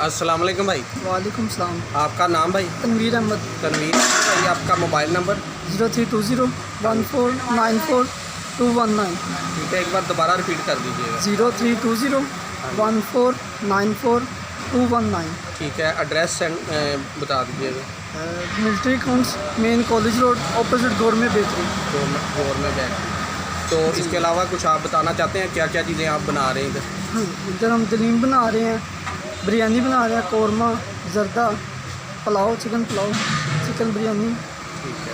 अस्सलाम वालेकुम भाई। वालेकुम सलाम। आपका नाम भाई? तनवीर अहमद। तनवीर भाई, आपका मोबाइल नंबर? 032014942119। ठीक है, एक बार दोबारा रिपीट कर दीजिएगा। 032014942119। ठीक है, एड्रेस बता दीजिएगा। Military accounts, main college road, opposite government bakery. Government bank. तो इसके अलावा कुछ आप बताना चाहते हैं, क्या क्या चीज़ें आप बना रहे हैं इधर? इधर हम दलीम बना रहे हैं, बिरयानी बना रहे हैं, कौरमा, जर्दा, पुलाव, चिकन पुलाव, चिकन बिरयानी। ठीक है,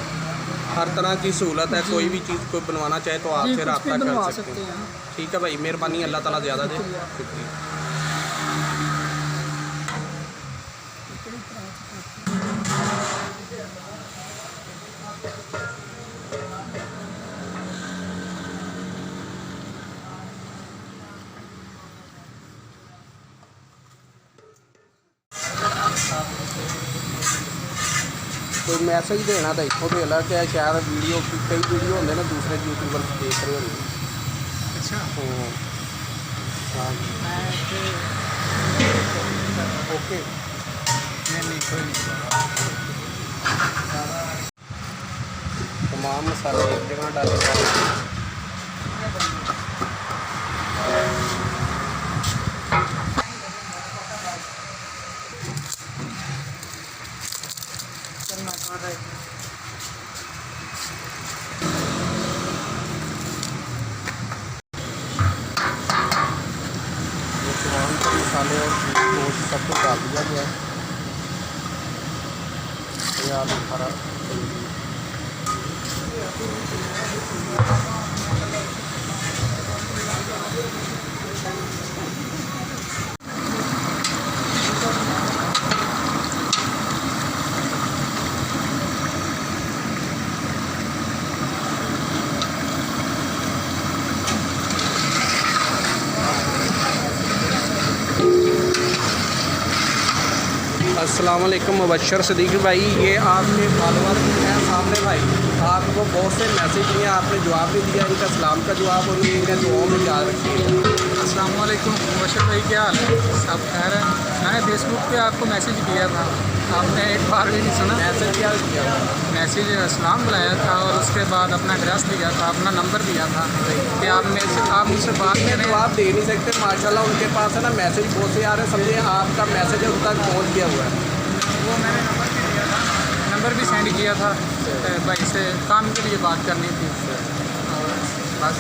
हर तरह की सहूलत है। कोई भी चीज़ कोई बनवाना चाहे तो आपसे रब्ता कर सकते हैं। ठीक है भाई, मेहरबानी, अल्लाह ताला ज़्यादा दे। शुक्रिया। कोई मैसेज देना तो इतों दे ला कि शायद वीडियो कई वीडियो होंगे ना दूसरे यूट्यूबर देख रहे होंगे। अच्छा हाँ ओके। तमाम मसाले एक जगह डाले मसाले और गोश्त सब कुछ डाल दिया गया है। ये आलू हरा अस्सलाम वालेकुम मुबशर सदीक भाई, ये आपके फॉलोअर हैं सामने भाई, आपको बहुत से मैसेज दिए, आपने जवाब भी दिया, इनका सलाम का जवाब और इनके दुआओं में याद रखिएगा। अस्सलाम वालेकुम मुबशर भाई, क्या हाल है? सब खैर है? मैंने फेसबुक पे आपको मैसेज किया था, आपने एक बार भी नहीं सुना। मैसेज क्या किया था? मैसेज सलाम बुलाया था और उसके बाद अपना एड्रेस दिया था, अपना नंबर दिया था कि आप मुझसे बात में करें। जवाब दे नहीं सकते माशाल्लाह, उनके पास है ना मैसेज बहुत से आ रहे हैं, समझिए आपका मैसेज उन तक पहुँच गया हुआ है। वो मैंने नंबर भी दिया था, नंबर भी सेंड किया था भाई से, काम के लिए बात करनी थी और बस।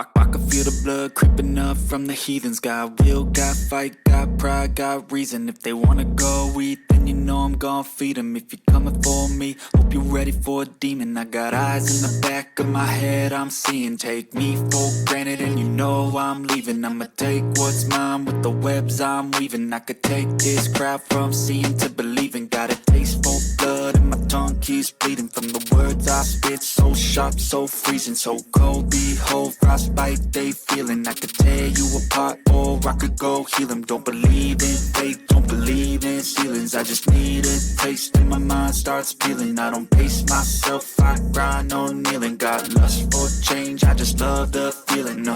I can feel the blood creeping up from the heathens. Got will, got fight, got pride, got reason. If they wanna go eat, then you know I'm gon' feed them. If you're coming for me, hope you're ready for a demon. I got eyes in the back of my head, I'm seeing. Take me for granted and you know I'm leaving. I'ma take what's mine with the webs I'm weaving. I could take this crowd from seeing to believing. Got a taste for blood and my tongue keeps bleeding. From the words I spit, so sharp, so freezing. So cold, behold, frostbite they feeling. I could tear you apart or I could go heal them. Don't believe in fate, don't believe in ceilings. I just need a taste and my mind starts peeling. I don't pace myself, I grind on kneeling. Got lust for change, I just love the feeling.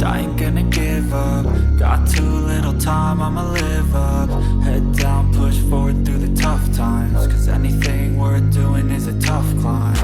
I ain't gonna give up. Got too little time, I'ma live up. Head down, push forward through the tough times. Cause anything worth doing is a tough climb.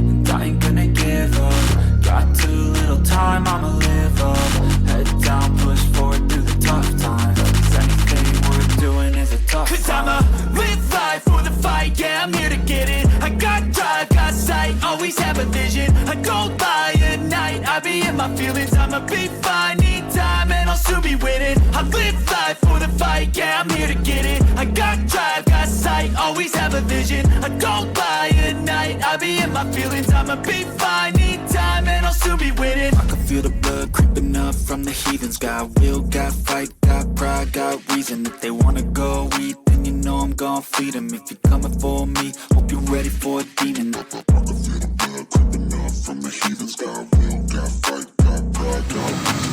And I ain't gonna give up. Got too little time, I'ma live up. Head down, push forward through the tough times. Cause anything worth doing is a tough climb. Cause I'ma live life for the fight, yeah, I'm here to get it. I got drive, got sight, always have a vision. I go by at night, I be in my feelings. I'ma be fine, need time and I'll soon be winning. I live life for the fight, yeah, I'm here to get it. I got drive, got sight, always have a vision. I go by at night, I be in my feelings. I'ma be fine, need time and I'll soon be winning. I can feel the blood creeping up from the heathens. Got will, got fight, got pride, got reason. If they wanna go eat, then you know I'm gon' feed them. If you're coming for me, hope you're ready for a demon. I can feel the blood creeping up from the heathens. Got will, got fight, got pride, got reason.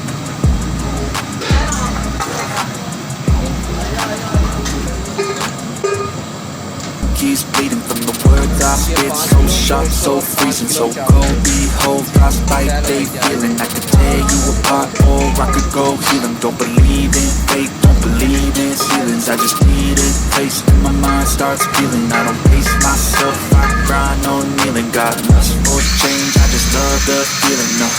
arteries bleeding from the words I spit. So sharp, so freezing, so cold. Behold, frostbite they feeling. I could tear you apart or I could go heal them. Don't believe in fate, don't believe in ceilings. I just need a taste and my mind starts feeling. I don't pace myself, I grind on kneeling. Got lust for change, I just love the feeling. No,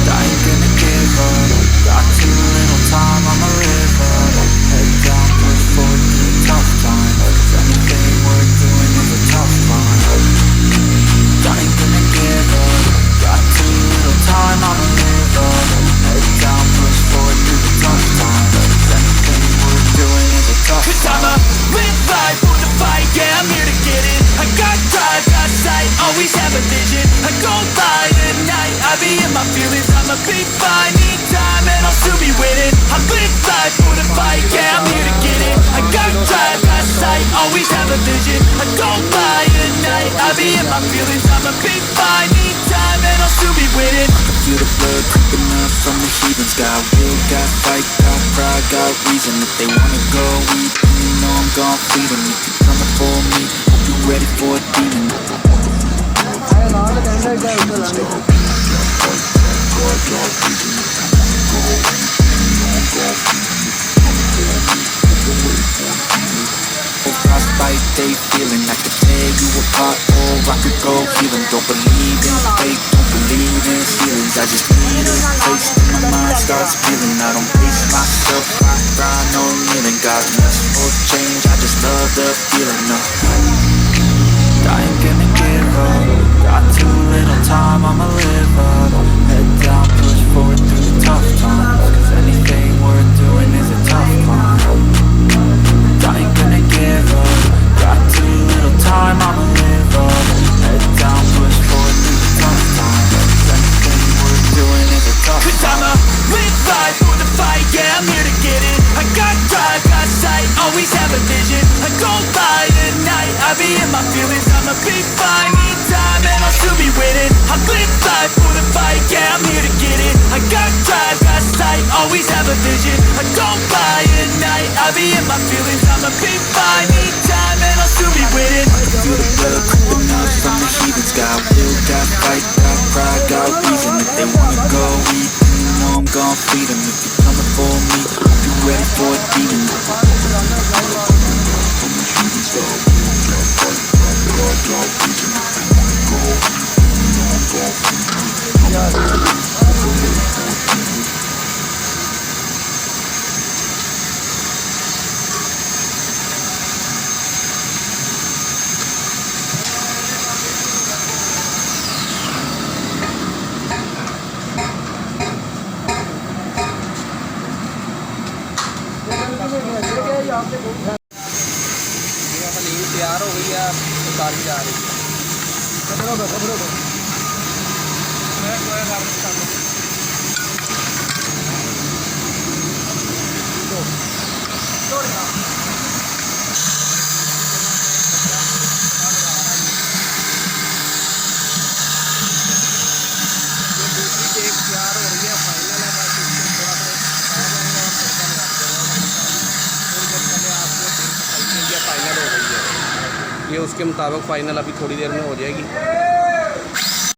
I ain't gonna give up. Got too little time, I'ma live up. Head down, push forward through the tough times. Anything worth doing is a tough climb. I ain't gonna give up. Got too little time, I'ma live up. Head down, push forward through the tough times. Anything worth doing is a tough climb. 'Cause I'ma live life for the fight, yeah, I'm here to get it. I got drive, got sight, always have a vision. I go by the night, I be in my feelings. I'ma be fine, need time, and I'll still be winning. I live life for the fight, yeah, I'm here to get it. I got drive, got sight, always have a vision. I go by the night, I be in my feelings. I'ma be fine, need time, and I'll still be winning. I can feel the blood creeping up from the heathens. Got will, got fight, got pride, got reason. If they wanna go eat, then you know I'm gon' feed them. If you're coming for me, hope you're ready for a demon. Frostbite they feeling. I could tear you apart or I could go heal them. Don't believe in fate, don't believe in ceilings. I just need a taste and my mind starts feeling. I don't pace myself, I grind on kneeling. Got lust for change, I just love the feeling. No, I ain't gonna give up. Got too little time, I'ma live up. Head down, push forward through the tough times. 'Cause anything worth doing is a tough climb. I ain't gonna give up. Got too little time, I'ma live up. Head down, push forward through the tough times. 'Cause anything worth doing is a tough climb. 'Cause I'ma live life for the fight, yeah, I'm here to get it. I got drive, got sight, always have a vision. I go by the night, I be in my feelings. I'ma be fine, need time, and I'll still be winning. I live life for the fight, yeah, I'm here to get it. I got drive, got sight, always have a vision. I go by the night, I be in my feelings. I'ma be fine, need time, and I'll still be winning. I can feel the blood creeping up from the heathens. Got will, got fight, got pride, got reason. If they wanna go eat, then you know I'm gon' feed them. If you're coming for me, hope you're ready for a demon. Haleem तैयार हो गई है, उतारी जा रही है। ये उसके मुताबिक फ़ाइनल अभी थोड़ी देर में हो जाएगी।